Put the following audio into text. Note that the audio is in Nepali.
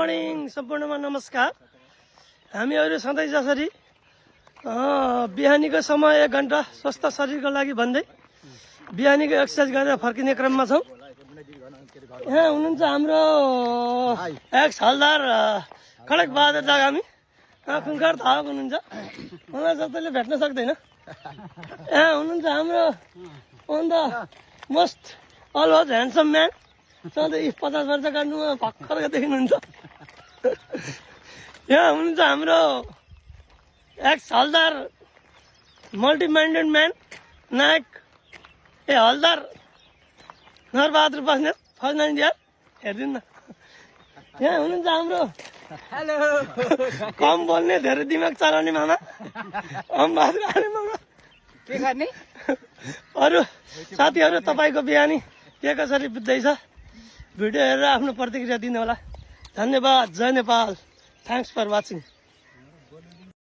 मर्निङ सम्पूर्णमा नमस्कार। हामीहरू सधैँ जसरी बिहानीको समय 1 घण्टा स्वस्थ शरीरको लागि भन्दै बिहानीको एक्सर्साइज गरेर फर्किने क्रममा छौँ। यहाँ हुनुहुन्छ हाम्रो एक्स हलदार खडक बहादुर लगामी, खुङ्खार धावक हुनुहुन्छ, उहाँलाई जस्तैले भेट्न सक्दैन। यहाँ हुनुहुन्छ हाम्रो an the most always handsome man, सधैँ 50 वर्ष काट्नुमा भर्खरको देखिनुहुन्छ। यहाँ हुनुहुन्छ हाम्रो एक्स हलदार मल्टी माइन्डेड म्यान नायक हलदार नरबहादुर बस्नेत फौज इन्डिया, हेरिदिनु न। यहाँ हुनुहुन्छ हाम्रो हेलो कम बोल्ने धेरै दिमाग चलाउने मामा अमबहादुर आर्य मामा। के गर्ने अरू साथीहरू, तपाईँको बिहानी के कसरी बित्दैछ भिडियो हेरेर आफ्नो प्रतिक्रिया दिनु होला। धन्यवाद। जय नेपाल। Thanks for watching.